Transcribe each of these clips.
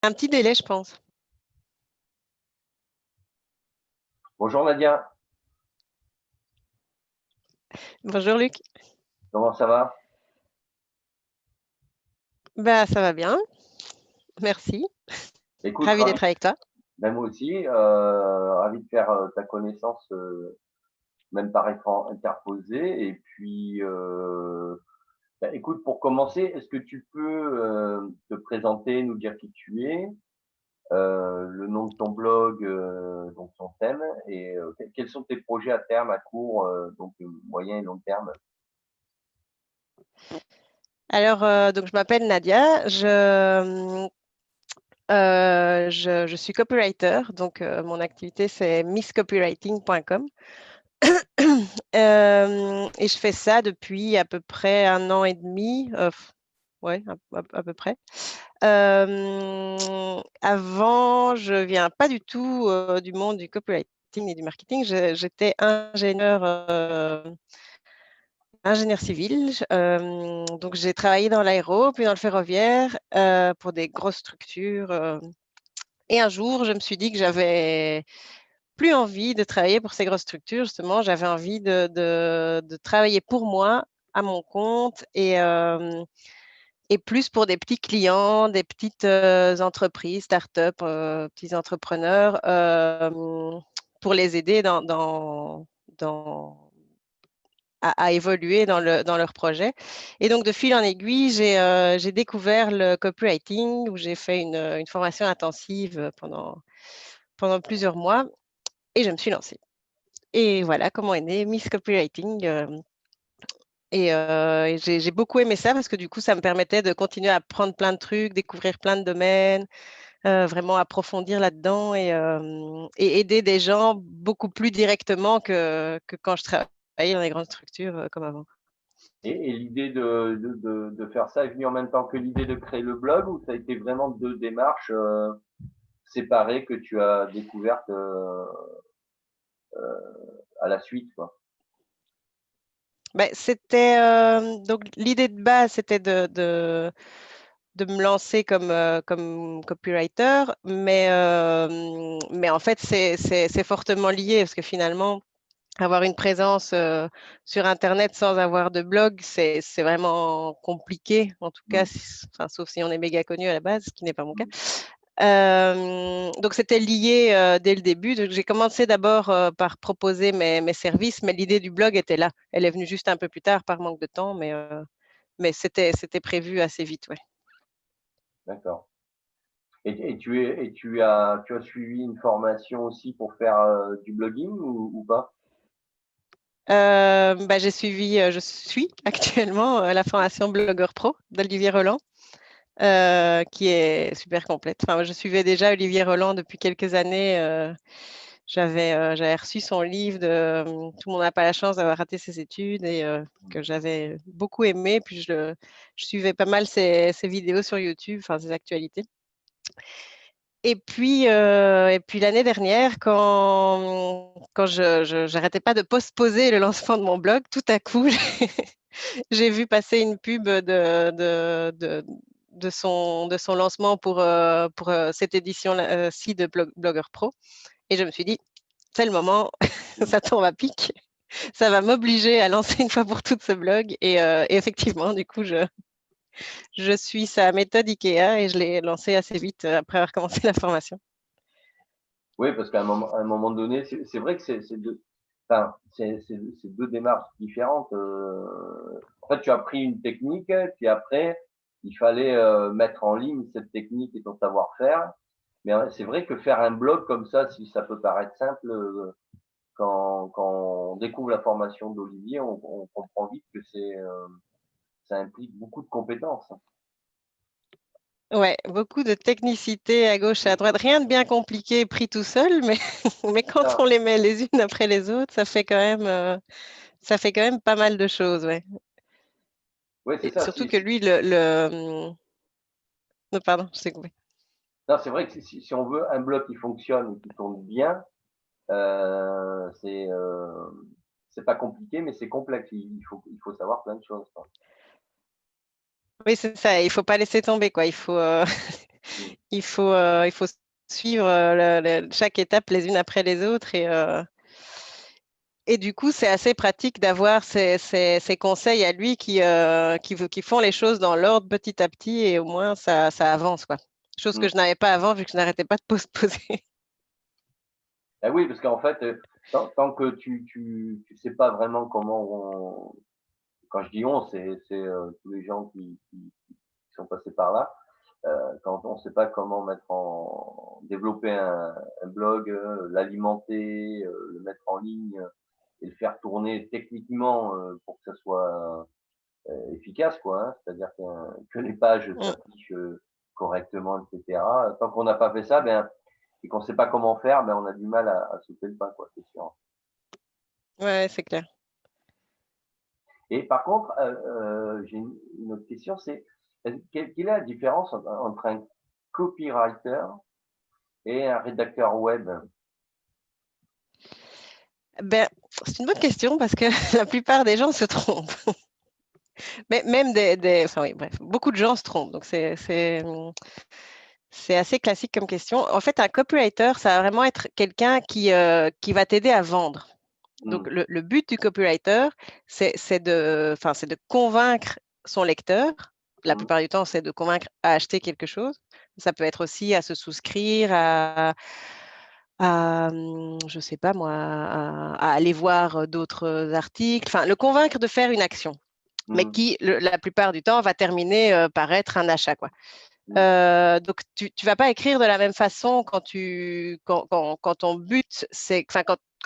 Un petit délai, je pense. Bonjour Nadia, Bonjour Luc. comment ça va? Bah, ça va bien, merci. Écoute, Ravi d'être avec toi. moi aussi, ravi de faire ta connaissance, même par écran interposé. Et puis, écoute, pour commencer, est-ce que tu peux te présenter, nous dire qui tu es, le nom de ton blog, donc ton thème, et quels sont tes projets à terme, à court, donc moyen et long terme? Alors, donc je m'appelle Nadia, je suis copywriter, donc mon activité c'est misscopywriting.com. Et je fais ça depuis à peu près un an et demi, ouais, à peu près. Avant, je viens pas du tout du monde du copywriting et du marketing. J'étais ingénieur civil. Donc, j'ai travaillé dans l'aéro, puis dans le ferroviaire, pour des grosses structures. Et un jour, je me suis dit que j'avais plus envie de travailler pour ces grosses structures. Justement, j'avais envie de travailler pour moi, à mon compte, et plus pour des petits clients, des petites entreprises, start-up, petits entrepreneurs, pour les aider à évoluer dans leur projet. Et donc, de fil en aiguille, j'ai découvert le copywriting où j'ai fait une formation intensive pendant plusieurs mois et je me suis lancée. Et voilà comment est né Miss Copywriting. Et j'ai beaucoup aimé ça parce que du coup, ça me permettait de continuer à apprendre plein de trucs, découvrir plein de domaines, vraiment approfondir là-dedans et aider des gens beaucoup plus directement que quand je travaillais dans les grandes structures comme avant. Et l'idée de faire ça est venue en même temps que l'idée de créer le blog, ou ça a été vraiment deux démarches séparées que tu as découvertes à la suite, quoi. Ben, c'était donc l'idée de base, c'était de me lancer comme copywriter, mais en fait, c'est fortement lié parce que finalement, avoir une présence sur Internet sans avoir de blog, c'est vraiment compliqué, en tout cas, Mm. enfin, sauf si on est méga connu à la base, ce qui n'est pas mon cas. Mm. Donc, c'était lié dès le début. Donc, j'ai commencé d'abord par proposer mes services, mais l'idée du blog était là. Elle est venue juste un peu plus tard par manque de temps, mais c'était prévu assez vite, ouais. D'accord. Tu as suivi une formation aussi pour faire du blogging, ou pas? Bah, je suis actuellement la formation Blogueur Pro d'Olivier Roland, qui est super complète. Enfin, je suivais déjà Olivier Roland depuis quelques années. J'avais reçu son livre de Tout le monde n'a pas la chance d'avoir raté ses études et que j'avais beaucoup aimé. Puis je suivais pas mal ses vidéos sur YouTube, enfin ses actualités. Et puis l'année dernière, quand j'arrêtais pas de postposer le lancement de mon blog, tout à coup, j'ai vu passer une pub de son lancement pour cette édition-ci de Blogueur Pro. Et je me suis dit, c'est le moment, Mm. ça tombe à pic. Ça va m'obliger à lancer une fois pour toutes ce blog. Et effectivement, du coup, je suis sa méthode IKEA et je l'ai lancé assez vite après avoir commencé la formation. Oui, parce à un moment donné, c'est vrai que c'est deux, enfin, c'est deux démarches différentes. En fait, tu as pris une technique, puis après, il fallait mettre en ligne cette technique et ton savoir-faire. Mais c'est vrai que faire un blog comme ça, si ça peut paraître simple, quand on découvre la formation d'Olivier, on comprend vite que ça implique beaucoup de compétences. Ouais, beaucoup de technicité à gauche et à droite. Rien de bien compliqué pris tout seul, mais, mais quand Ah, on les met les unes après les autres, ça fait quand même pas mal de choses, ouais. oui, c'est Et ça. surtout que lui, non, pardon, je t'ai coupé. Non, c'est vrai que si on veut un blog qui fonctionne et qui tourne bien, Euh, c'est euh, c'est pas compliqué, mais c'est complexe. Il faut savoir plein de choses, quoi. Oui, c'est ça. Il ne faut pas laisser tomber, quoi. Mm. Il faut suivre chaque étape les unes après les autres. Et du coup, c'est assez pratique d'avoir ces conseils à lui qui font les choses dans l'ordre petit à petit et au moins ça avance, quoi. Chose que Mm. je n'avais pas avant vu que je n'arrêtais pas de poser. Ah oui, parce qu'en fait, tant que tu sais pas vraiment comment quand je dis on, c'est tous les gens qui sont passés par là. Quand on ne sait pas comment développer un blog, l'alimenter, le mettre en ligne et le faire tourner techniquement pour que ça soit efficace, quoi. Hein. C'est-à-dire que les pages Mm. s'affichent correctement, etc. Tant qu'on n'a pas fait ça, ben, et qu'on ne sait pas comment faire, ben, on a du mal à sauter le pas, quoi, c'est sûr. Ouais, c'est clair. Et par contre, j'ai une autre question, c'est quelle est la différence entre un copywriter et un rédacteur web? Ben, c'est une bonne question parce que la plupart des gens se trompent. Mais même enfin, oui, bref, beaucoup de gens se trompent. Donc, c'est assez classique comme question. En fait, un copywriter, ça va vraiment être quelqu'un qui va t'aider à vendre. Donc, Mm, le but du copywriter, c'est de convaincre son lecteur. La mm, plupart du temps, c'est de convaincre à acheter quelque chose. Ça peut être aussi à se souscrire, je sais pas moi, à aller voir d'autres articles. Enfin, le convaincre de faire une action, mais mm, qui, la plupart du temps, va terminer par être un achat, quoi. mm, Donc, tu vas pas écrire de la même façon quand ton but,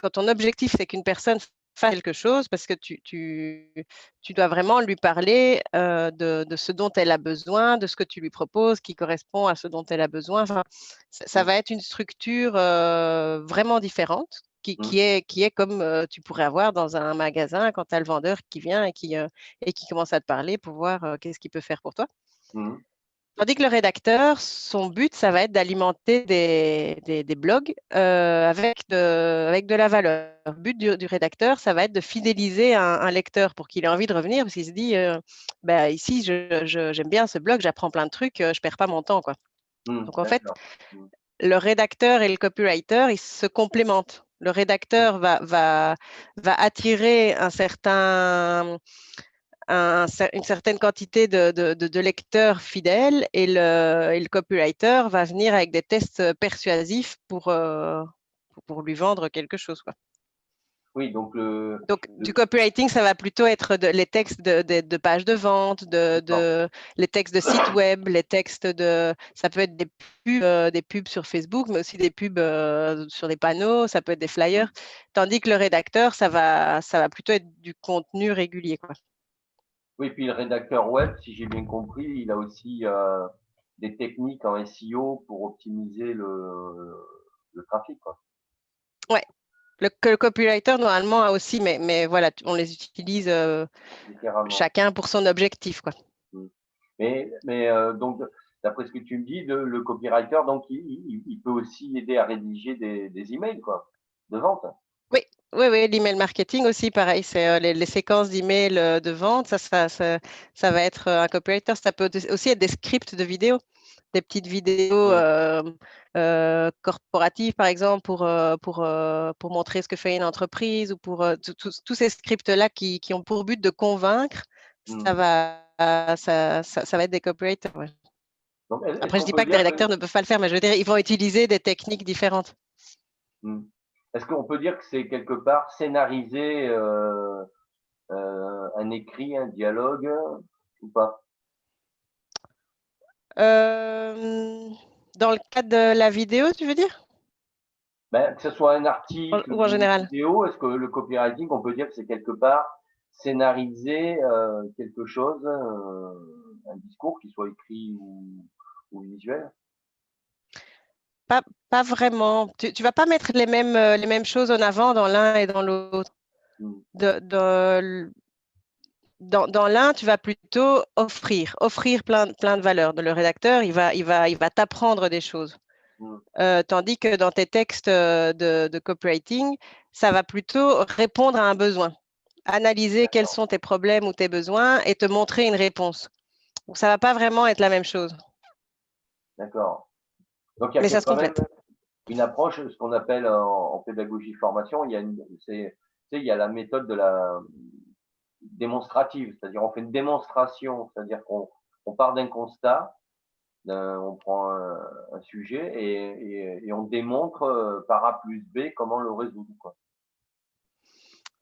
quand ton objectif, c'est qu'une personne fasse quelque chose, parce que tu dois vraiment lui parler de ce dont elle a besoin, de ce que tu lui proposes, qui correspond à ce dont elle a besoin. Enfin, ça mm, va être une structure vraiment différente. mm, Qui est comme tu pourrais avoir dans un magasin quand tu as le vendeur qui vient et qui commence à te parler pour voir qu'est-ce qu'il peut faire pour toi. mm. Tandis que le rédacteur, son but, ça va être d'alimenter des blogs avec de la valeur. Le but du rédacteur, ça va être de fidéliser un lecteur pour qu'il ait envie de revenir parce qu'il se dit, bah, ici, j'aime bien ce blog, j'apprends plein de trucs, je perds pas mon temps, quoi. Donc en fait, D'accord. Mm, le rédacteur et le copywriter, ils se complémentent. Le mm, rédacteur va attirer une certaine quantité de lecteurs fidèles et le copywriter va venir avec des tests persuasifs pour lui vendre quelque chose, quoi. oui, donc Donc, du le- copywriting, ça va plutôt être les textes de pages de vente, d'accord. les textes de sites web, ça peut être des pubs sur Facebook, mais aussi des pubs sur des panneaux, ça peut être des Mm. flyers. Tandis que le rédacteur, ça va plutôt être du contenu régulier, quoi. Oui, puis le rédacteur web, si j'ai bien compris, il a aussi des techniques en SEO pour optimiser le trafic, quoi, Ouais. Que le copywriter, normalement, a aussi, mais voilà, on les utilise différemment. chacun pour son objectif, quoi. Mm. Mais donc, d'après ce que tu me dis, le copywriter, donc, il peut aussi aider à rédiger des emails, quoi, de vente. Oui, oui, l'email marketing aussi, pareil, c'est les séquences d'emails de vente, ça va être un copywriter. Ça peut aussi être des scripts de vidéos, des petites vidéos Mm. corporatives, par exemple, pour montrer ce que fait une entreprise ou pour tous ces scripts-là qui ont pour but de convaincre, Mm. ça va être des copywriters. Ouais. Donc, est-ce Après, je qu'on dis peut pas que des dire que rédacteurs ne peuvent pas le faire, mais je veux dire, ils vont utiliser des techniques différentes. mm. Est-ce qu'on peut dire que c'est quelque part scénariser un écrit, un dialogue ou pas? Euh, Dans le cadre de la vidéo, tu veux dire? Ben, que ce soit un article Ou en ou une général? vidéo, est-ce que le copywriting, on peut dire que c'est quelque part scénariser quelque chose, un discours, qui soit écrit ou visuel? Pas, pas vraiment. Tu vas pas mettre les mêmes choses en avant dans l'un et dans l'autre. Mm. De, dans l'un, tu vas plutôt offrir plein de valeurs. Le rédacteur, il va t'apprendre des choses. Mm. Tandis que dans tes textes de copywriting, ça va plutôt répondre à un besoin, analyser quels D'accord. sont tes problèmes ou tes besoins et te montrer une réponse. Donc, ça ne va pas vraiment être la même chose. D'accord. Donc, il y a Mais ça se quand même complète. une approche, ce qu'on appelle en pédagogie formation, il y a la méthode de la démonstrative, c'est-à-dire on fait une démonstration, c'est-à-dire qu'on part d'un constat, on prend un sujet et on démontre par A plus B comment le résoudre, quoi.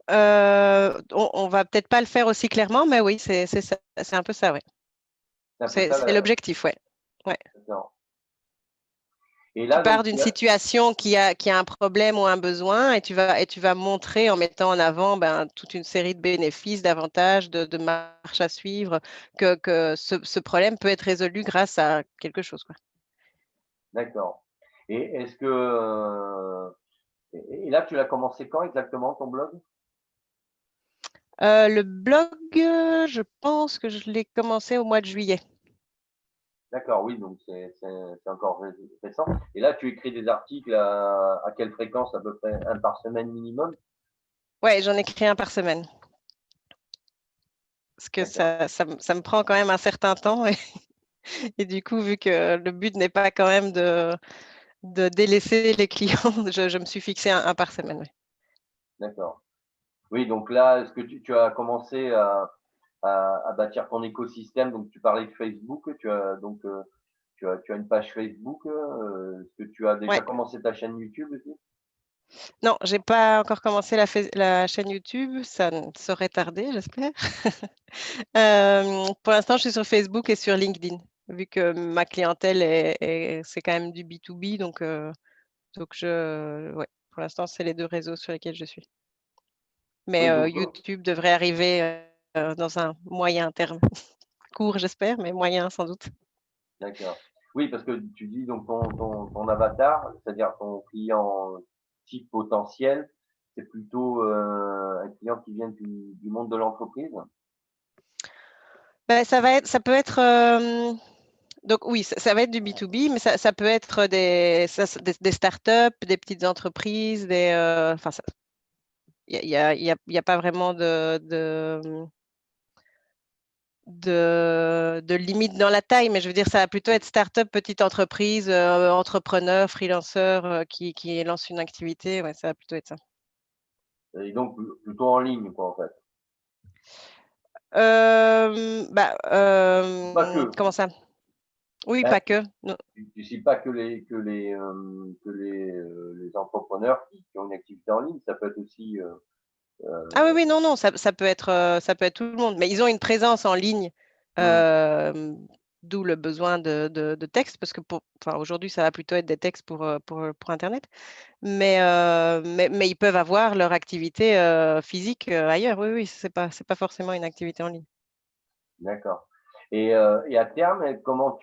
On va peut-être pas le faire aussi clairement, mais oui, c'est un peu ça, ouais. C'est un peu ça C'est l'objectif, ouais. Ouais. d'accord. Et Tu là, pars donc, d'une situation qui a un problème ou un besoin et tu vas montrer en mettant en avant toute une série de bénéfices, d'avantages, de marches à suivre, que ce problème peut être résolu grâce à quelque chose, quoi. d'accord. Et est-ce que et là, tu l'as commencé quand exactement ton blog? Le blog, je pense que je l'ai commencé au mois de juillet. D'accord, oui, donc c'est encore récent. Et là, tu écris des articles à quelle fréquence à peu près? Un par semaine minimum? Ouais, j'en écris un par semaine. Parce que D'accord. ça me prend quand même un certain temps. Et du coup, vu que le but n'est pas quand même de délaisser les clients, je me suis fixé un par semaine. Ouais. D'accord. Oui, donc là, est-ce que tu as commencé à bâtir ton écosystème? Donc, tu parlais de Facebook, tu as une page Facebook. Est-ce que tu as déjà Ouais. commencé ta chaîne YouTube aussi? Non, j'ai pas encore commencé la chaîne YouTube. Ça ne saurait tarder, j'espère. Pour l'instant, je suis sur Facebook et sur LinkedIn, vu que ma clientèle c'est quand même du B2B. Donc ouais, pour l'instant, c'est les deux réseaux sur lesquels je suis. Mais Oui, donc, YouTube devrait arriver dans un moyen terme. Court, j'espère, mais moyen sans doute. d'accord. Oui, parce que tu dis donc ton avatar, c'est-à-dire ton client type potentiel, c'est plutôt un client qui vient du monde de l'entreprise? Ça peut être, donc oui, ça va être du B2B, mais ça peut être des startups, des petites entreprises, enfin, il y a pas vraiment de limite dans la taille, mais je veux dire, ça va plutôt être start-up, petite entreprise, entrepreneur, freelanceur qui lance une activité. Ouais, ça va plutôt être ça. Et donc plutôt en ligne, quoi, en fait. Pas que. Comment ça? Oui, Bah, pas que. Non. tu cites pas les entrepreneurs qui ont une activité en ligne, ça peut être aussi, Ah oui, oui, non, non, ça peut être tout le monde, mais ils ont une présence en ligne, mmh, euh, d'où le besoin de texte, parce que enfin, aujourd'hui, ça va plutôt être des textes pour Internet, mais ils peuvent avoir leur activité physique ailleurs. Oui, oui, c'est pas forcément une activité en ligne. d'accord. Et à terme, comment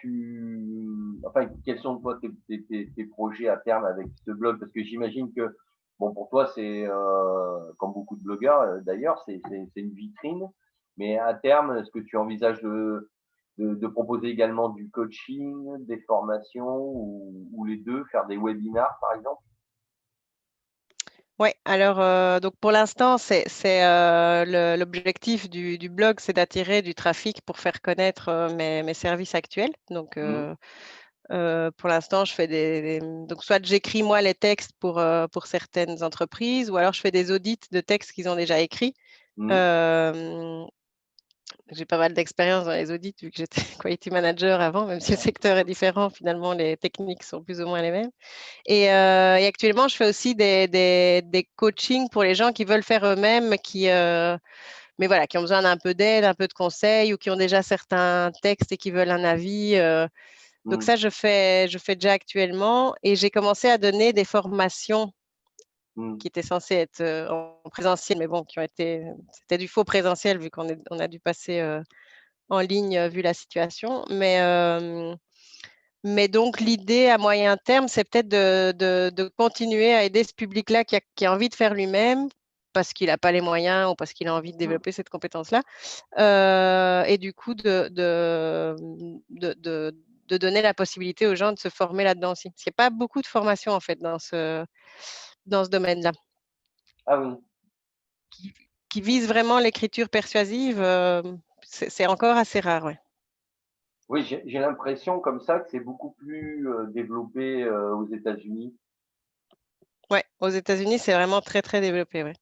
enfin, quels sont toi tes projets à terme avec ce blog? Parce que j'imagine que, bon, pour toi, c'est, comme beaucoup de blogueurs, d'ailleurs, c'est une vitrine. Mais à terme, est-ce que tu envisages de proposer également du coaching, des formations ou les 2, faire des webinars, par exemple? Oui, alors donc pour l'instant, l'objectif du blog, c'est d'attirer du trafic pour faire connaître mes services actuels. Donc Mmh, pour l'instant, je fais donc soit j'écris moi les textes pour certaines entreprises, ou alors je fais des audits de textes qu'ils ont déjà écrits. mmh, Euh, j'ai pas mal d'expérience dans les audits vu que j'étais quality manager avant, même si le secteur est différent, finalement les techniques sont plus ou moins les mêmes. Et actuellement, je fais aussi des coachings pour les gens qui veulent faire eux-mêmes, mais voilà, qui ont besoin d'un peu d'aide, un peu de conseils, ou qui ont déjà certains textes et qui veulent un avis. Donc mmh, ça, je fais déjà actuellement. Et j'ai commencé à donner des formations mmh, qui étaient censées être en présentiel, mais bon, c'était du faux présentiel vu on a dû passer en ligne vu la situation. Mais donc, l'idée à moyen terme, c'est peut-être de continuer à aider ce public-là qui a envie de faire lui-même parce qu'il n'a pas les moyens ou parce qu'il a envie de mmh. développer cette compétence-là. Et du coup, de donner la possibilité aux gens de se former là-dedans aussi. Parce qu'il n'y a pas beaucoup de formation, en fait, dans ce domaine-là, Ah oui, qui vise vraiment l'écriture persuasive. C'est encore assez rare, ouais. Oui, j'ai l'impression comme ça que c'est beaucoup plus développé aux États-Unis. Ouais, aux États-Unis, c'est vraiment très, très développé, ouais.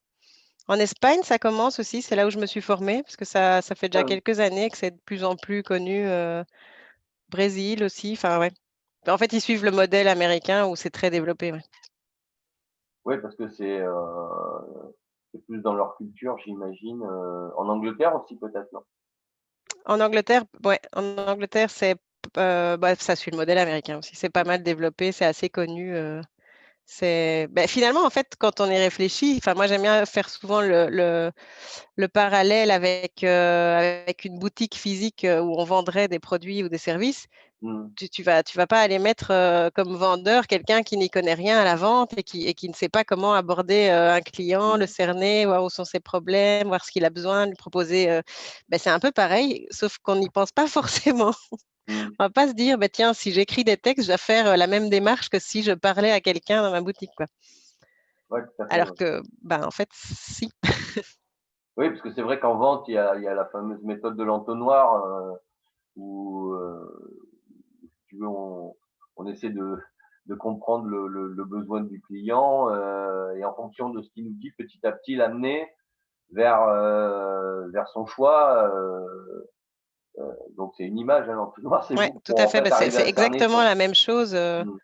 En Espagne, ça commence aussi, c'est là où je me suis formée, parce que ça fait déjà Ah oui. quelques années que c'est de plus en plus connu. Brésil aussi, enfin ouais. En fait, ils suivent le modèle américain où c'est très développé, ouais. Ouais, parce que c'est plus dans leur culture, j'imagine. En Angleterre aussi, peut-être, non? En Angleterre, ouais, en Angleterre, bah, ça suit le modèle américain aussi. C'est pas mal développé, c'est assez connu. Finalement, en fait, quand on y réfléchit, enfin, moi, j'aime bien faire souvent le parallèle avec une boutique physique où on vendrait des produits ou des services. Mm. Tu vas pas aller mettre comme vendeur quelqu'un qui n'y connaît rien à la vente et qui ne sait pas comment aborder un client, le Mm. cerner, voir où sont ses problèmes, voir ce qu'il a besoin, lui proposer. C'est un peu pareil, sauf qu'on n'y pense pas forcément. Mm. On va pas se dire, tiens, si j'écris des textes, je vais faire la même démarche que si je parlais à quelqu'un dans ma boutique, quoi. Ouais, tout à fait. Alors Ouais. que, en fait, si. Oui, parce que c'est vrai qu'en vente, il y a la fameuse méthode de l'entonnoir où, si tu veux, on essaie de comprendre le besoin du client et en fonction de ce qu'il nous dit, petit à petit, l'amener vers son choix. Donc c'est une image, hein, l'entonnoir, c'est Ouais, vous tout pour à en fait. fait C'est arriver c'est à cerner exactement son. la même chose. Mm.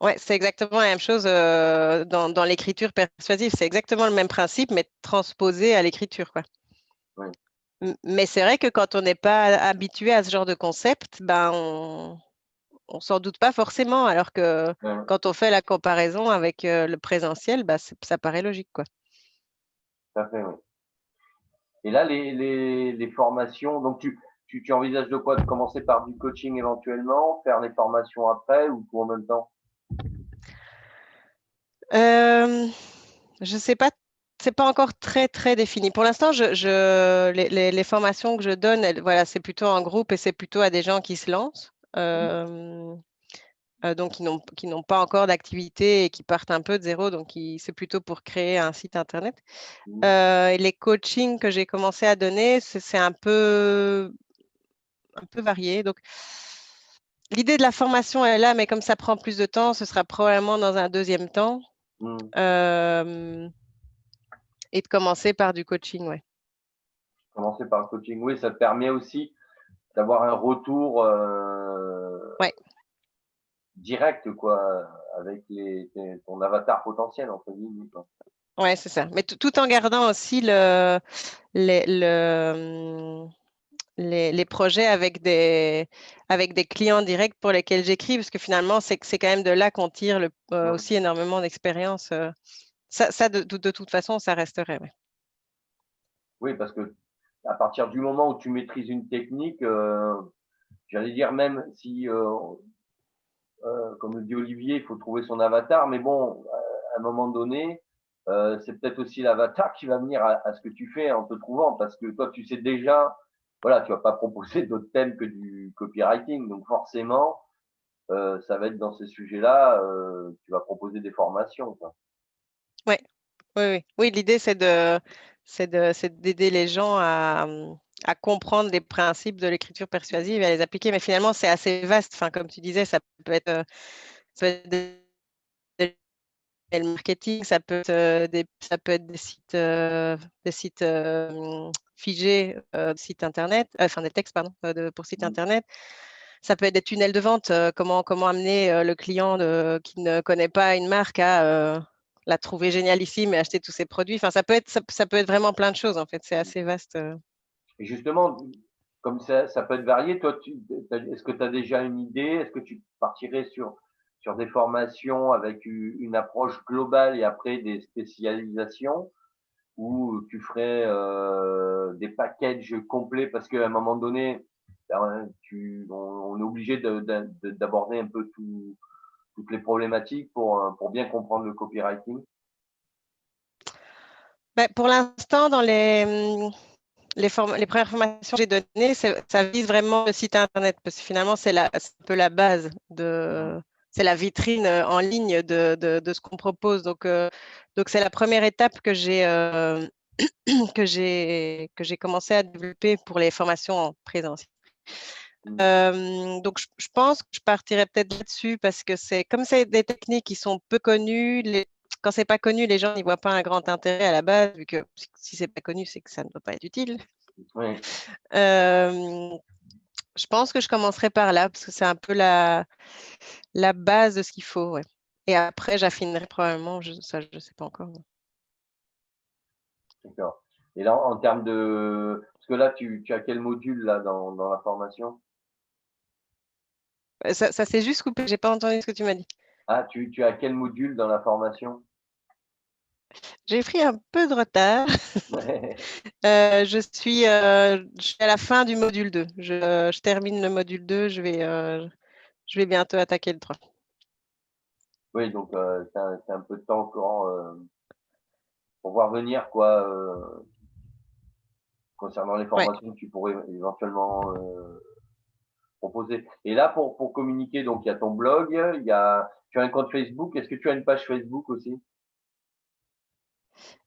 Ouais, c'est exactement la même chose dans l'écriture persuasive. C'est exactement le même principe, mais transposé à l'écriture, quoi. Oui. Mais c'est vrai que quand on n'est pas habitué à ce genre de concept, on s'en doute pas forcément, alors que Ouais, quand on fait la comparaison avec le présentiel, ça paraît logique, quoi. tout à fait, oui. Et là, les formations, donc tu envisages de quoi? De commencer par du coaching éventuellement, faire les formations après ou tout en même temps? Euh, je sais pas, c'est pas encore très très défini. Pour l'instant, les formations que je donne, voilà, c'est plutôt en groupe et c'est plutôt à des gens qui se lancent. Mmh. Donc qui n'ont pas encore d'activité et qui partent un peu de zéro. Donc, c'est plutôt pour créer un site internet. Mmh. Et les coachings que j'ai commencé à donner, c'est un peu varié. Donc, l'idée de la formation est là, mais comme ça prend plus de temps, ce sera probablement dans un deuxième temps. Mmh. Euh, et de commencer par du coaching, ouais. Commencer par le coaching. Oui, ça te permet aussi d'avoir un retour Ouais, direct, quoi, avec ton avatar potentiel, entre guillemets, quoi. ouais, c'est ça. Mais tout en gardant aussi les, le, les projets avec des clients directs pour lesquels j'écris, parce que finalement, c'est quand même de là qu'on tire Mmh. aussi énormément d'expérience. Ça de toute façon, ça resterait. Ouais. Oui, parce que à partir du moment où tu maîtrises une technique, j'allais dire même si, comme le dit Olivier, il faut trouver son avatar, mais bon, à un moment donné, c'est peut-être aussi l'avatar qui va venir à ce que tu fais en te trouvant, parce que toi, tu sais déjà, voilà, tu vas pas proposer d'autres thèmes que du copywriting, donc forcément, ça va être dans ces sujets-là, tu vas proposer des formations, quoi. Ouais, oui, oui. Oui, l'idée, c'est d'aider les gens à comprendre les principes de l'écriture persuasive et à les appliquer. Mais finalement, c'est assez vaste. Enfin, comme tu disais, ça peut être le marketing, ça peut être des sites figés, des sites internet, enfin des textes, pardon, pour sites Mmh. internet. Ça peut être des tunnels de vente, comment amener le client qui ne connaît pas une marque à la trouver génialissime et acheter tous ses produits. Enfin, ça peut être vraiment plein de choses en fait. C'est assez vaste. Et justement, comme ça peut être varié, toi, est-ce que tu as déjà une idée? Est-ce que tu partirais sur des formations avec une approche globale et après des spécialisations? Ou tu ferais des packages complets parce qu'à un moment donné, ben, on est obligé d'aborder un peu toutes les problématiques pour bien comprendre le copywriting. Pour l'instant, dans les premières formations que j'ai données, ça vise vraiment le site internet parce que finalement, c'est un peu la base Mhm. c'est la vitrine en ligne de ce qu'on propose. Donc c'est la première étape que j'ai commencé à développer pour les formations en présentiel. Donc, je pense que je partirais peut-être là-dessus parce que comme c'est des techniques qui sont peu connues, quand c'est pas connu, les gens n'y voient pas un grand intérêt à la base, vu que si c'est pas connu, c'est que ça ne doit pas être utile. Oui, Euh, je pense que je commencerai par là parce que c'est un peu la base de ce qu'il faut, ouais. Et après, j'affinerai probablement, ça, je sais pas encore. d'accord. Et là, en termes de... Parce que là, tu as quel module là dans la formation? Ça s'est juste coupé, j'ai pas entendu ce que tu m'as dit. Ah, tu as quel module dans la formation? J'ai pris un peu de retard. Je suis à la fin du module 2. Je termine le module 2, je vais bientôt attaquer le 3. Oui, donc tu un peu de temps encore pour voir venir quoi concernant les Ouais. formations que tu pourrais éventuellement proposer. Et là, pour communiquer, donc il y a ton blog, tu as un compte Facebook. Est-ce que tu as une page Facebook aussi?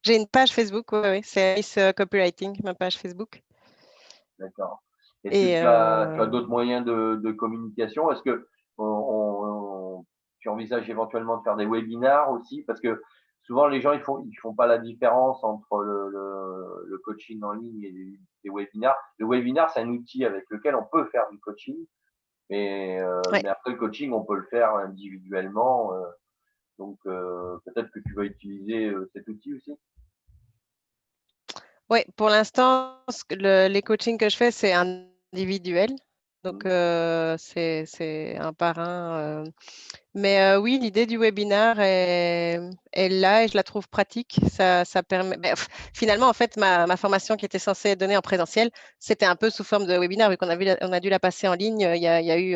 J'ai une page Facebook, ouais, ouais, c'est Miss Copywriting, ma page Facebook. D'accord. Est-ce que Et tu as d'autres moyens de communication? Est-ce que tu envisages éventuellement de faire des webinars aussi? Parce que souvent, les gens, ils font pas la différence entre le coaching en ligne et des webinars. Le webinar, c'est un outil avec lequel on peut faire du coaching, ouais, mais après, le coaching, on peut le faire individuellement. Donc, peut-être que tu vas utiliser cet outil aussi. ouais, pour l'instant, les coachings que je fais, c'est individuel. Donc, Mm. c'est un par un. Mais oui, l'idée du webinaire est là et je la trouve pratique. Ça permet. Finalement, en fait, ma formation qui était censée être donnée en présentiel, c'était un peu sous forme de webinaire, vu on a dû la passer en ligne. Il y a eu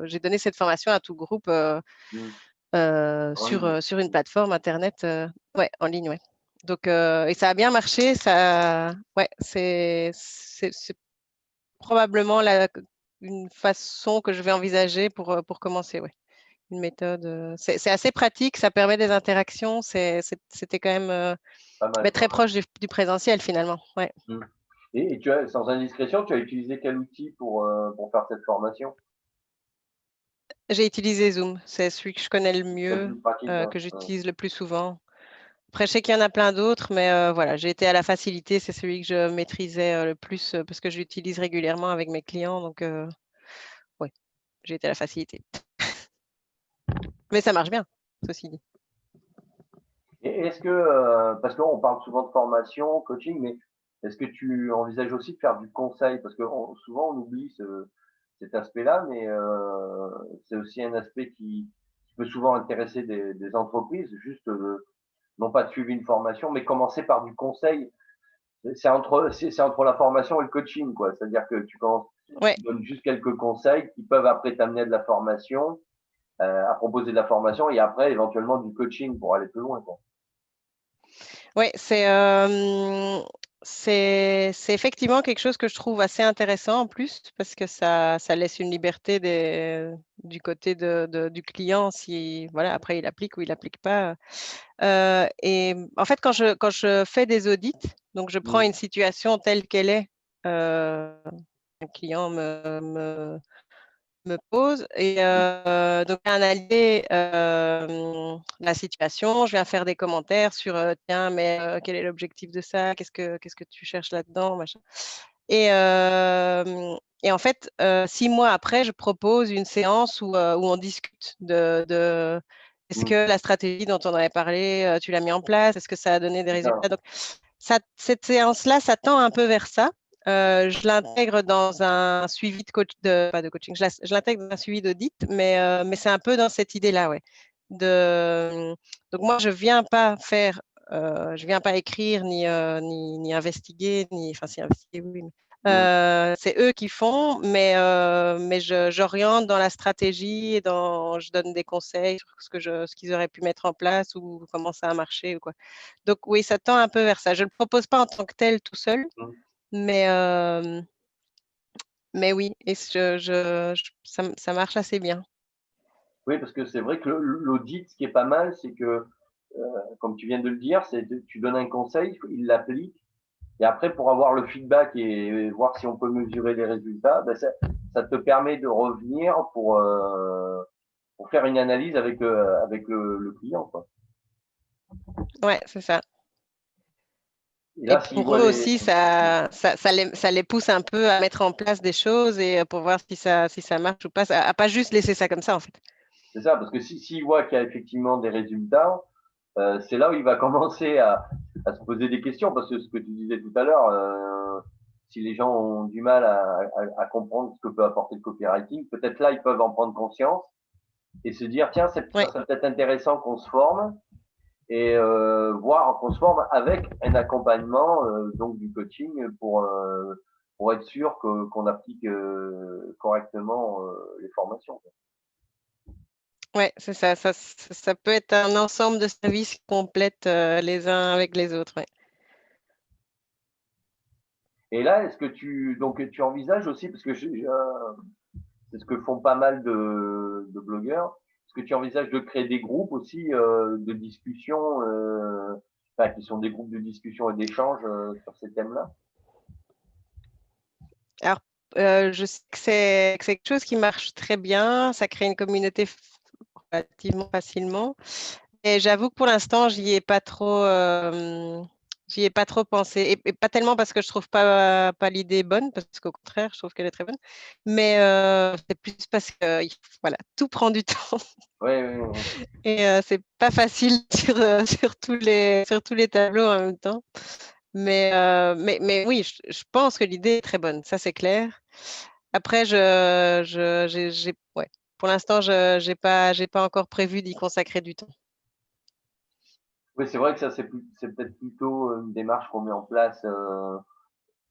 j'ai donné cette formation à tout groupe Mm. En ligne. sur une plateforme internet, ouais, en ligne, ouais. Donc, et ça a bien marché. Ouais, c'est probablement une façon que je vais envisager pour commencer, ouais. Une méthode. C'est assez pratique, ça permet des interactions. C'était quand même Pas mal, très quoi. proche du présentiel finalement. Ouais. Mm. Et tu as, sans indiscrétion, tu as utilisé quel outil pour faire cette formation? J'ai utilisé Zoom, c'est celui que je connais le C'est le mieux, plus pratique, hein. que j'utilise le plus souvent. Après, je sais qu'il y en a plein d'autres, mais voilà, j'ai été à la facilité, c'est celui que je maîtrisais le plus parce que je l'utilise régulièrement avec mes clients. Donc, ouais, j'ai été à la facilité. Mais ça marche bien, ceci dit. Et est-ce que, parce qu'on parle souvent de formation, coaching, mais est-ce que tu envisages aussi de faire du conseil? Parce que souvent on oublie cet aspect-là, mais c'est aussi un aspect qui peut souvent intéresser des entreprises, juste non pas de suivre une formation, mais commencer par du conseil. C'est entre la formation et le coaching, quoi. C'est-à-dire que Ouais. tu donnes juste quelques conseils qui peuvent après t'amener à de la formation, à proposer de la formation et après éventuellement du coaching pour aller plus loin, quoi. Oui, c'est effectivement quelque chose que je trouve assez intéressant en plus parce que ça laisse une liberté du côté du client si voilà, après il applique ou il applique pas. Et en fait, quand je fais des audits, donc je prends Mmh. une situation telle qu'elle est, un client me pose et Mmh. donc analyser la situation. Je viens faire des commentaires sur tiens, mais quel est l'objectif de ça? Qu'est-ce que tu cherches là-dedans, machin. Et en fait, 6 mois après, je propose une séance où on discute de est-ce Mmh. que la stratégie dont on avait parlé, tu l'as mis en place? Est-ce que ça a donné des résultats? D'accord. Donc, cette séance-là, ça tend un peu vers ça. Je l'intègre dans un suivi pas de coaching, je l'intègre dans un suivi d'audit, mais c'est un peu dans cette idée-là, ouais. Donc moi, je viens pas écrire ni investiguer, enfin si investiguer, oui. Mmh. C'est eux qui font, mais j'oriente dans la stratégie et je donne des conseils sur ce qu'ils auraient pu mettre en place ou comment ça a marché ou quoi. Donc oui, ça tend un peu vers ça. Je ne le propose pas en tant que tel tout seul, Mmh. mais, mais oui, et ça marche assez bien. Oui, parce que c'est vrai que l'audit, ce qui est pas mal, c'est que, comme tu viens de le dire, tu donnes un conseil, il l'applique Et après, pour avoir le feedback et voir si on peut mesurer les résultats, ben ça te permet de revenir pour faire une analyse avec, avec le client, quoi. Ouais, c'est ça. Et Et là, s'il pour voit eux les... aussi, ça les pousse un peu à mettre en place des choses et pour voir si ça marche ou pas, à pas juste laisser ça comme ça, en fait. C'est ça, parce que s'il voit qu'il y a effectivement des résultats, c'est là où il va commencer à se poser des questions, parce que ce que tu disais tout à l'heure, si les gens ont du mal à comprendre ce que peut apporter le copywriting, peut-être là, ils peuvent en prendre conscience et se dire, tiens, ça Ouais, serait peut-être intéressant qu'on se forme et voir qu'on se forme avec un accompagnement, donc du coaching pour être sûr qu'on applique correctement les formations. ouais, c'est ça. Ça peut être un ensemble de services qui complètent les uns avec les autres. Ouais. Et là, est-ce que donc tu envisages aussi, parce que c'est ce que font pas mal de blogueurs, est-ce que tu envisages de créer des groupes aussi de discussion, enfin, qui sont des groupes de discussion et d'échange sur ces thèmes-là? Alors, je sais que c'est quelque chose qui marche très bien. Ça crée une communauté relativement facilement. Et j'avoue que pour l'instant, j'y ai pas trop pensé. Et pas tellement parce que je trouve pas l'idée bonne, parce qu'au contraire, je trouve qu'elle est très bonne. Mais c'est plus parce que voilà, tout prend du temps. Oui, oui, oui. Et c'est pas facile sur tous les tableaux en même temps. Mais oui, je pense que l'idée est très bonne, ça c'est clair. Après, ouais. Pour l'instant, j'ai pas encore prévu d'y consacrer du temps. Oui, c'est vrai que ça, c'est peut-être plutôt une démarche qu'on met en place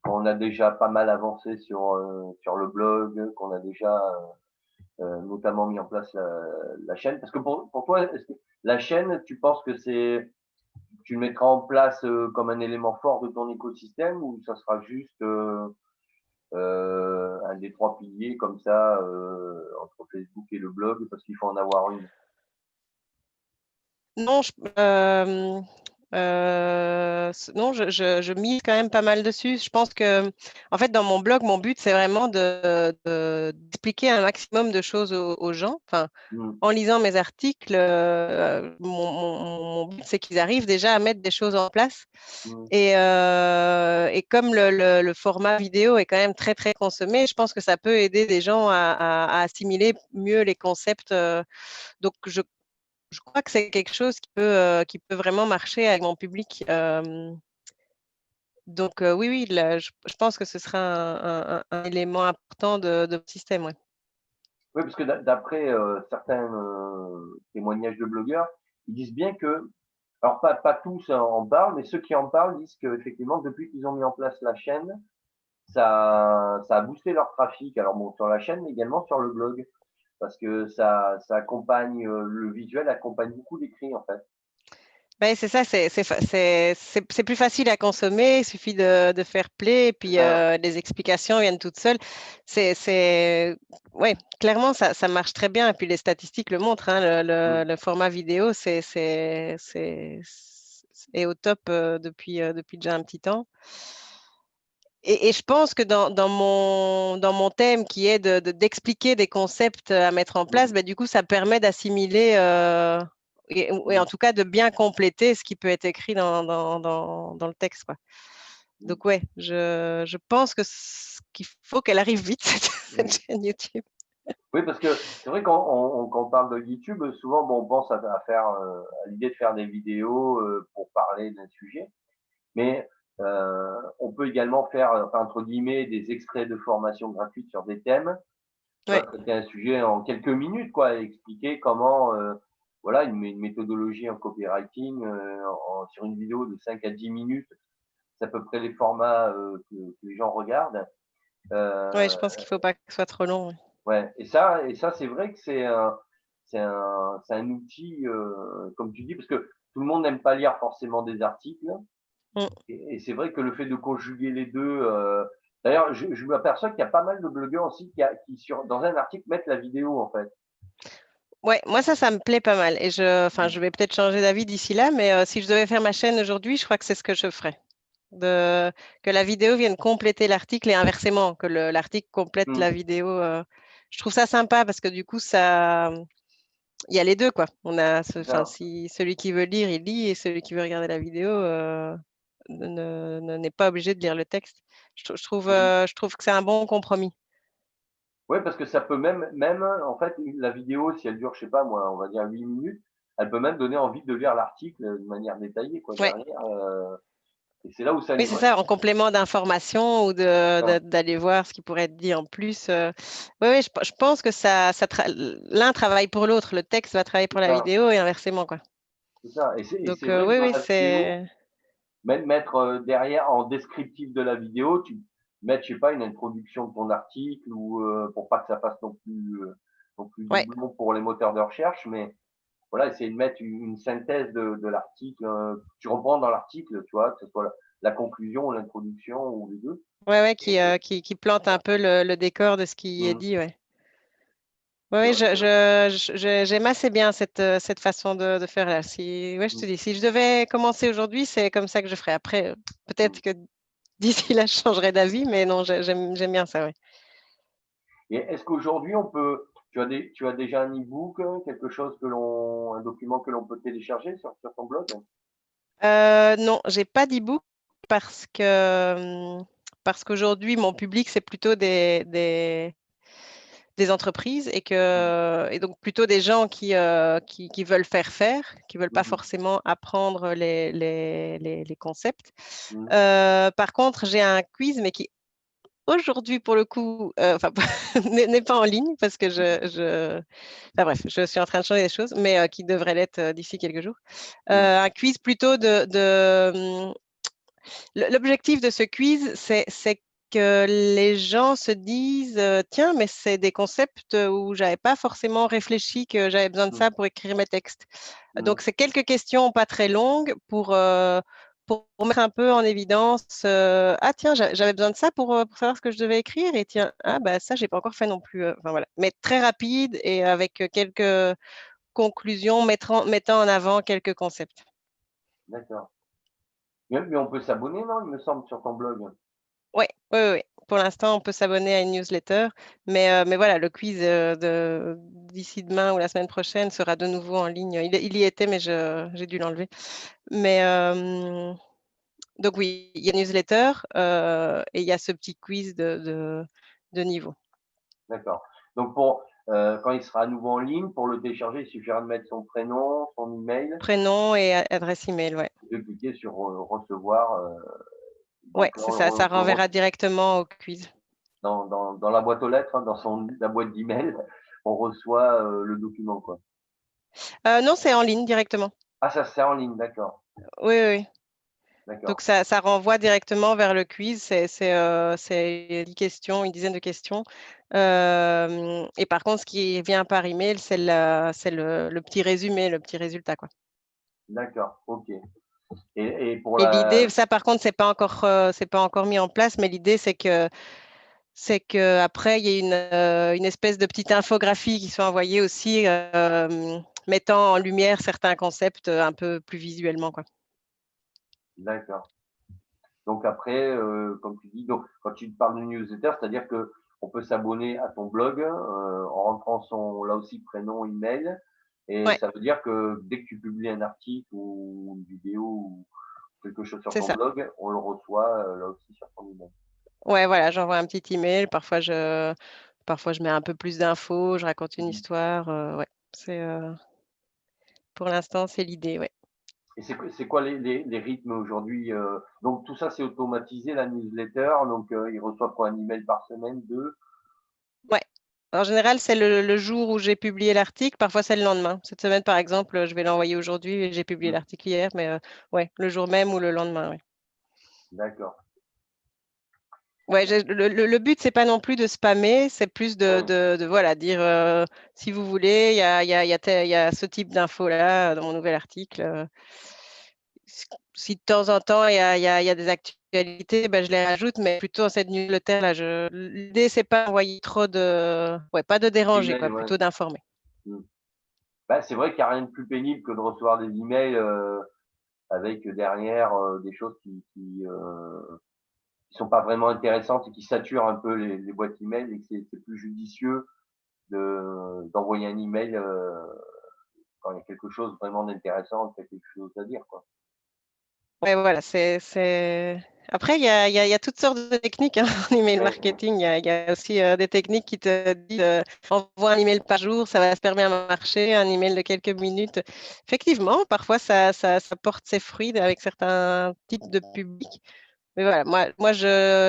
quand on a déjà pas mal avancé sur le blog, qu'on a déjà notamment mis en place la chaîne. Parce que pour toi, est-ce que la chaîne, tu penses que tu le mettras en place comme un élément fort de ton écosystème ou ça sera juste un des trois piliers comme ça entre Facebook et le blog parce qu'il faut en avoir une? Non, non, je mise quand même pas mal dessus. Je pense que, en fait, dans mon blog, mon but, c'est vraiment d'expliquer un maximum de choses aux gens. Enfin, Mm. en lisant mes articles, mon but, c'est qu'ils arrivent déjà à mettre des choses en place. Mm. Et comme le format vidéo est quand même très, très consommé, je pense que ça peut aider des gens à assimiler mieux les concepts. Donc, je crois que c'est quelque chose qui peut vraiment marcher avec mon public. Donc, oui, oui, je pense que ce sera un élément important de mon système. Ouais. Oui, parce que d'après certains témoignages de blogueurs, ils disent bien que, alors pas tous en parlent, mais ceux qui en parlent disent qu'effectivement, depuis qu'ils ont mis en place la chaîne, ça a boosté leur trafic. Alors bon, sur la chaîne, mais également sur le blog, parce que ça accompagne, le visuel accompagne beaucoup l'écrit en fait. Ben, c'est ça, c'est plus facile à consommer, il suffit de faire play et C'est puis ça. les explications viennent toutes seules. Ouais, clairement, ça marche très bien et puis les statistiques le montrent, hein, Mm. le format vidéo, est au top depuis déjà un petit temps. Et je pense que dans mon thème qui est d'expliquer des concepts à mettre en place, Mm. ben, du coup, ça permet d'assimiler et en Mm. tout cas de bien compléter ce qui peut être écrit dans le texte, quoi. Mm. Donc, ouais, je pense qu'il faut qu'elle arrive vite, cette Mm. chaîne YouTube. Oui, parce que c'est vrai quand on parle de YouTube, souvent bon, on pense à faire à l'idée de faire des vidéos pour parler d'un sujet. Mais on peut également faire, enfin, entre guillemets, des extraits de formation gratuite sur des thèmes. Tu vois, Ouais, traiter un sujet en quelques minutes, quoi, et expliquer comment, voilà, une méthodologie en copywriting sur une vidéo de 5 à 10 minutes. C'est à peu près les formats que les gens regardent. ouais, Euh, je pense qu'il faut pas que ce soit trop long. Ouais. ouais. Et ça, c'est vrai que c'est un outil, comme tu dis, parce que tout le monde n'aime pas lire forcément des articles. Mm. Et c'est vrai que le fait de conjuguer les deux, d'ailleurs, je m'aperçois qu'il y a pas mal de blogueurs aussi dans un article, mettent la vidéo, en fait. Ouais, moi ça me plaît pas mal. Et enfin, je vais peut-être changer d'avis d'ici là, mais si je devais faire ma chaîne aujourd'hui, je crois que c'est ce que je ferais. que la vidéo vienne compléter l'article et inversement, que l'article complète la Mm. vidéo. Je trouve ça sympa parce que du coup, il y a les deux, quoi. C'est Enfin, ça. si celui qui veut lire, il lit, et celui qui veut regarder la vidéo n'est pas obligé de lire le texte. Mm. Je trouve que c'est un bon compromis. Ouais, parce que ça peut même, en fait, la vidéo, si elle dure, je sais pas moi, on va dire 8 minutes, elle peut même donner envie de lire l'article de manière détaillée, quoi, Ouais. derrière. Et c'est là où ça, Oui, c'est ouais, ça, en complément d'informations ou c'est ça. d'aller voir ce qui pourrait être dit en plus. Oui, oui, je pense que l'un travaille pour l'autre. Le texte va travailler C'est pour la ça. vidéo et inversement, quoi. C'est ça. Et Donc, c'est vrai que oui, dans oui, la vidéo, c'est. même mettre derrière en descriptif de la vidéo, tu mettre, je sais pas, une introduction de ton article ou pour pas que ça fasse non plus Ouais, doublon pour les moteurs de recherche, mais voilà, essayer de mettre une synthèse de l'article. Tu reprends dans l'article, tu vois, que ce soit la conclusion, l'introduction ou les deux. ouais, ouais, Et, qui plante un peu le décor de ce qui est hum, dit, ouais. Oui, c'est oui, vrai que, j'aime assez bien cette façon de faire là. Si, ouais, je te hum, dis, si je devais commencer aujourd'hui, c'est comme ça que je ferais. Après, peut-être hum. que d'ici là, je changerai d'avis, mais non, j'aime bien ça, ouais. Et est-ce qu'aujourd'hui tu as déjà un e-book, quelque chose un document que l'on peut télécharger sur ton blog? Non, j'ai pas d'e-book parce que parce qu'aujourd'hui, mon public, c'est plutôt des entreprises Hum, et donc plutôt des gens qui veulent faire, qui veulent pas hum, forcément apprendre les concepts. hum, Par contre, j'ai un quiz, mais qui aujourd'hui, pour le coup, enfin, n'est pas en ligne parce que enfin, bref, je suis en train de changer les choses, mais qui devrait l'être d'ici quelques jours. hum, Un quiz plutôt l'objectif de ce quiz, c'est que les gens se disent, tiens, mais c'est des concepts où j'avais pas forcément réfléchi que j'avais besoin de hum, ça pour écrire mes textes. Donc, hum. c'est quelques questions pas très longues pour mettre un peu en évidence, ah tiens, j'avais besoin de ça pour savoir ce que je devais écrire, et tiens, ah bah ça, j'ai pas encore fait non plus. Enfin, voilà. Mais très rapide et avec quelques conclusions mettant en avant quelques concepts. D'accord. Mais on peut s'abonner, non, il me semble, sur ton blog? Oui, oui, oui. Pour l'instant, on peut s'abonner à une newsletter, mais voilà, le quiz d'ici demain ou la semaine prochaine sera de nouveau en ligne. Il y était, mais j'ai dû l'enlever. Mais donc oui, il y a une newsletter et il y a ce petit quiz de niveau. D'accord. Donc quand il sera à nouveau en ligne, pour le télécharger, il suffira de mettre son prénom, son email, Prénom et adresse email, ouais. de cliquer sur recevoir. Ouais, Donc là, c'est ça, ça on le renverra directement au quiz. dans la boîte aux lettres, hein, dans la boîte d'email, on reçoit le document, quoi. Non, c'est en ligne directement. Ah, ça c'est en ligne, d'accord, Oui, oui, oui. Donc d'accord, ça renvoie directement vers le quiz. C'est 10 questions, une dizaine de questions. Et par contre, ce qui vient par email, c'est le petit résumé, le petit résultat, quoi. d'accord, ok. Et pour Et la, l'idée, ça par contre, c'est pas encore mis en place, mais l'idée, c'est que après, il y ait une espèce de petite infographie qui soit envoyée aussi, mettant en lumière certains concepts un peu plus visuellement, quoi. d'accord. Donc après, comme tu dis, donc quand tu parles de newsletter, c'est-à-dire que on peut s'abonner à ton blog en rentrant son là aussi prénom, email, et Ouais, ça veut dire que dès que tu publies un article ou une vidéo ou quelque chose sur c'est ton ça. blog, on le reçoit là aussi sur ton email. Ouais, voilà, j'envoie un petit email. Parfois, je mets un peu plus d'infos, je raconte une Mhm. histoire. Ouais, pour l'instant, c'est l'idée. Ouais. Et c'est quoi les rythmes aujourd'hui donc tout ça c'est automatisé la newsletter, donc ils reçoivent quoi, un email par semaine, deux? Ouais. En général, c'est le jour où j'ai publié l'article. Parfois, c'est le lendemain. Cette semaine, par exemple, je vais l'envoyer aujourd'hui et j'ai publié Hmm, l'article hier, mais ouais, le jour même ou le lendemain. Ouais. d'accord. Ouais, le but, c'est pas non plus de spammer, c'est plus Ouais. voilà, dire si vous voulez, il y a ce type d'infos là dans mon nouvel article. Si de temps en temps il y a des actualités, ben, je les rajoute, mais plutôt dans cette newsletter là. L'idée, c'est pas d'envoyer trop ouais, pas de déranger, Email, quoi, ouais. plutôt d'informer. Hmm. Bah, c'est vrai qu'il n'y a rien de plus pénible que de recevoir des emails avec derrière des choses qui sont pas vraiment intéressantes et qui saturent un peu les boîtes email et que c'est plus judicieux d'envoyer un email quand il y a quelque chose vraiment d'intéressant, quelque chose à dire, quoi. Ouais, voilà, Après, il y a toutes sortes de techniques hein, en email Ouais. marketing. Il y a aussi des techniques qui te disent envoie un email par jour, ça va se permettre à marcher, un email de quelques minutes. Effectivement, parfois, ça porte ses fruits avec certains types de publics. Mais voilà,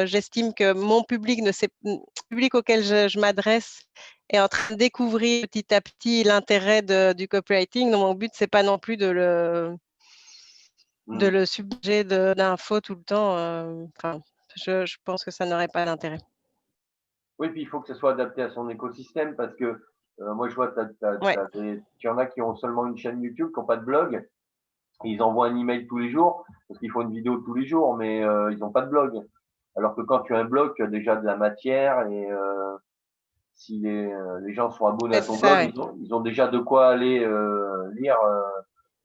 j'estime que mon public, le public auquel je m'adresse est en train de découvrir petit à petit l'intérêt du copywriting. Donc, mon but, c'est pas non plus de Mm. le submerger d'infos tout le temps. Enfin, je pense que ça n'aurait pas d'intérêt. Oui, puis il faut que ce soit adapté à son écosystème parce que moi je vois, Ouais, il y en a qui ont seulement une chaîne YouTube, qui n'ont pas de blog. Ils envoient un email tous les jours parce qu'ils font une vidéo tous les jours, mais ils n'ont pas de blog. Alors que quand tu as un blog, tu as déjà de la matière et si les gens sont abonnés ouais, à c'est ton ça, blog, ouais. ils ont déjà de quoi aller lire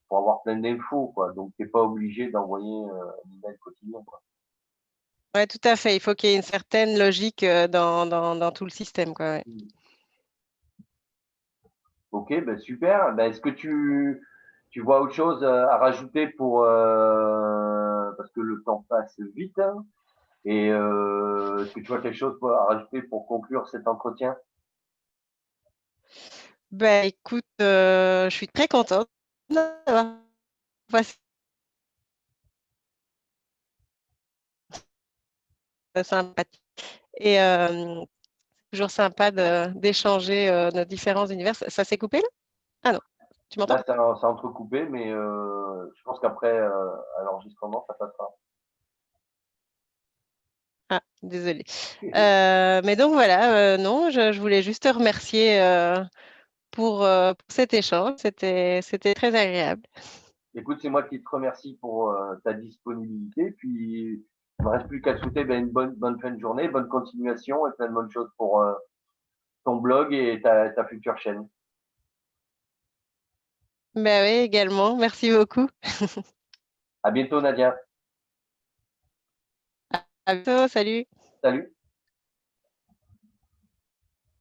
pour avoir plein d'infos, quoi. Donc, t'es pas obligé d'envoyer un email quotidien, quoi. Ouais, tout à fait. Il faut qu'il y ait une certaine logique dans tout le système, quoi. Ouais. Mm. Ok, ben super. Ben, est-ce que tu vois autre chose à rajouter pour parce que le temps passe vite, hein, et est-ce que tu vois quelque chose à rajouter pour conclure cet entretien? Ben, écoute, je suis très contente d'avoir passé sympathique. Et toujours sympa d'échanger nos différents univers. Ça s'est coupé là? Ah non, tu m'entends? Là, c'est entrecoupé, mais je pense qu'après à l'enregistrement, ça passera. Ah, désolée. Mais donc voilà, non, je voulais juste te remercier pour cet échange. C'était très agréable. Écoute, c'est moi qui te remercie pour ta disponibilité. Puis, il me reste plus qu'à te souhaiter ben, une bonne fin de journée, bonne continuation et plein de bonnes choses pour ton blog et ta future chaîne. Ben oui, également. Merci beaucoup. À bientôt, Nadia. À bientôt. Salut. Salut.